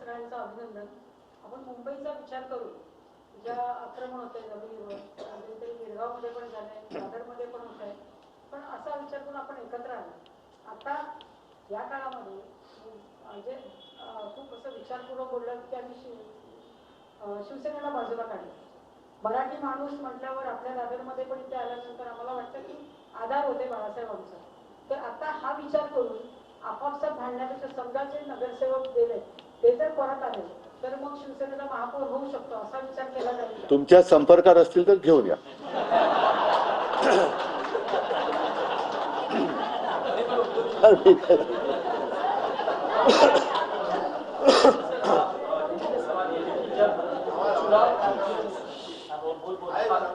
सगळ्यांचं अभिनंदन. आपण मुंबईचा विचार करू, ज्या आक्रमण होते जमिनीवर, कधीतरी गिरगावमध्ये पण झालंय, दादरमध्ये पण होत आहे, पण असा विचार करून आपण एकत्र आलो. आता या काळामध्ये म्हणजे खूप असं विचारपूर्वक बोललं की आम्ही शिवसेनेला बाजूला काढलं. मराठी माणूस म्हटल्यावर आपल्या दादरमध्ये पण इथे आल्यानंतर आम्हाला वाटतं की आधार होते बाळासाहेबांचा. तर आता हा विचार करून आपापसात भांडण्यापेक्षा समजा जे नगरसेवक गेले ते जर परत आले तर मग शिवसेनेला महापौर होऊ शकतो असा विचार केला जाईल. तुमच्या संपर्कात असतील तर घेऊन या.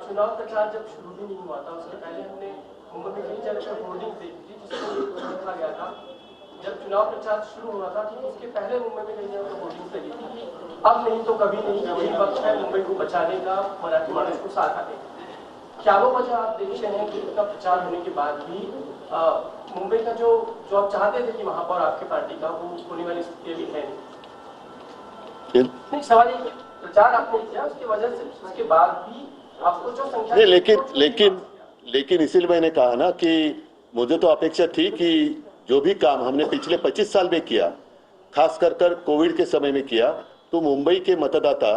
चुनाव प्रचार जब शुरू भी नहीं हुआ था उससे पहले हमने मुंबई में कई जगह पर होर्डिंग देखी थी जिसमें लिखा गया था। जब चुनाव प्रचार शुरू हुआ था ठीक उसके पहले मुंबई में कई जगह पर होर्डिंग लगी थी, अब नहीं तो कभी नहीं, यही वक्त है मुंबई को बचाने का, मराठी मानस को साथ आने का। क्या वो वजह आप देखते हैं कि इतना प्रचार होने के बाद भी मुंबई का जो आप चाहते थे कि महापौर आपकी पार्टी का वो होने वाली स्थिति भी है नहीं? सवाल ये प्रचार आपने किया उसकी वजह से उसके बाद भी आपको जो संख्या नहीं, लेकिन इसीलिए मैंने कहा ना कि मुझे तो अपेक्षा थी कि जो भी काम हमने पिछले 25 साल में किया, खास कर कोविड के समय में किया, तो मुंबई के मतदाता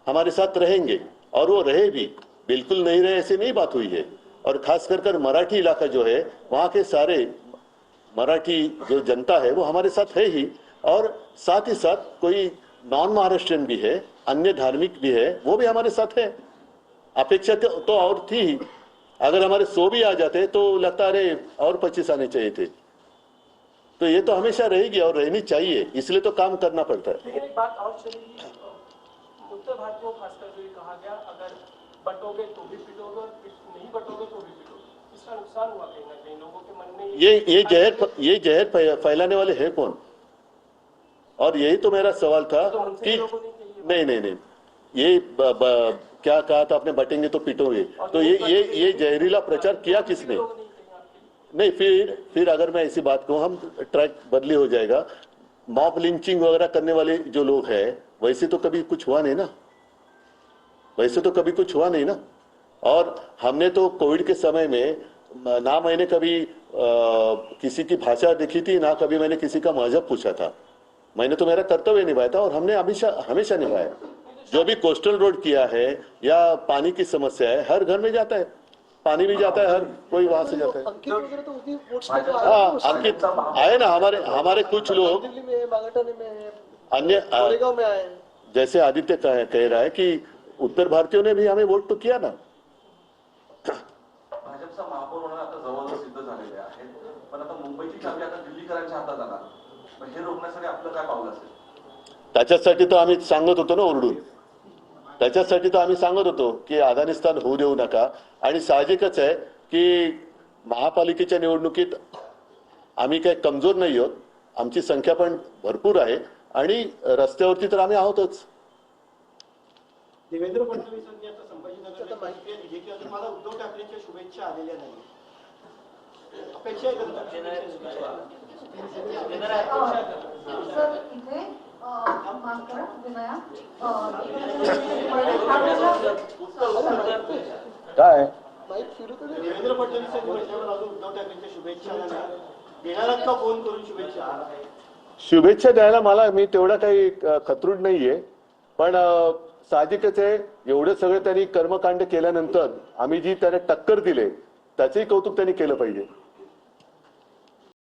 हमारे साथ रहेंगे और वो रहे भी, बिल्कुल नहीं रहे ऐसे नहीं बात हुई है। और खास कर मराठी इलाका जो है वहाँ के सारे मराठी जो जनता है वो हमारे साथ है ही, और साथ ही साथ कोई नॉन महाराष्ट्रियन भी है, अन्य धार्मिक भी है, वो भी हमारे साथ है। अपेक्षा तो और थी ही, अगर हमारे 100 भी आ जाते तो लगता अरे और 25 आने चाहिए थे। तो ये तो हमेशा रहेगी और रहनी चाहिए, इसलिए तो काम करना पड़ता है। लेकिन एक बात और चली, उत्तर भारतीयों खासकर जो कहा गया अगर बटोगे तो भी पिटोगे और नहीं बटोगे तो भी पिटोगे, इसका नुकसान हुआ कहीं ना कहीं लोगों के मन में। ये जहर फैलाने वाले हैं कौन? और यही तो मेरा सवाल था कि नहीं, ये क्या कहा था आपने, बटेंगे तो पिटोगे, तो ये जहरीला प्रचार किया किसने? नहीं, फिर अगर मैं ऐसी बात कहूँ हम ट्रैक बदली हो जाएगा। मॉब लिंचिंग वगैरह करने वाले जो लोग हैं वैसे तो कभी कुछ हुआ नहीं ना, और हमने तो कोविड के समय में ना मैंने कभी किसी की भाषा देखी थी, ना कभी मैंने किसी का मजहब पूछा था। मैंने तो मेरा कर्तव्य निभाया था और हमने हमेशा निभाया। जो भी कोस्टल रोड किया है या पानी की समस्या है, हर घर में जाता है, पानी भी जाता है, हर कोई वहां से जाता है। हाँ, अंकित आए ना, हमारे कुछ लोग अन्य जैसे आदित्य कह रहा है कि उत्तर भारतीयों ने भी हमें वोट तो किया ना। भाजपचा महापौर होणं आता जवळजवळ सिद्ध झालेले आहे, पण आता मुंबईची चावी आता दिल्लीकरांच्या हातात आला, हे रोखण्यासाठी आपलं काय पाऊल असेल? त्याच्यासाठी तर आम्ही सांगत होतो ना ओरडून, त्याच्यासाठी तर आम्ही सांगत होतो की अफगाणिस्तान होऊ देऊ नका। आणि साहजिकच आहे की महापालिकेच्या निवडणुकीत आम्ही काही कमजोर नाही आहोत, आमची संख्या पण भरपूर आहे आणि रस्त्यावरती तर आम्ही आहोतच। देवेंद्र फडणवीसांनी आता संभाजीनगरला माहिती दिली की अजून मला उद्धव ठाकरेंच्या शुभेच्छा आलेल्या नाही, अपेक्षा आहे सर इथे काय देवेंद्र फडणवीसांनी म्हटल्यावर अजून उद्धव ठाकरेंच्या शुभेच्छा देणारात का फोन करून शुभेच्छा द्यायला मला मी तेवढा काही खतरूड नाहीये, पण साहजिकच आहे एवढे सगळे त्यांनी कर्मकांड केल्यानंतर आम्ही जी त्याला टक्कर दिले त्याचेही कौतुक त्यांनी केलं पाहिजे।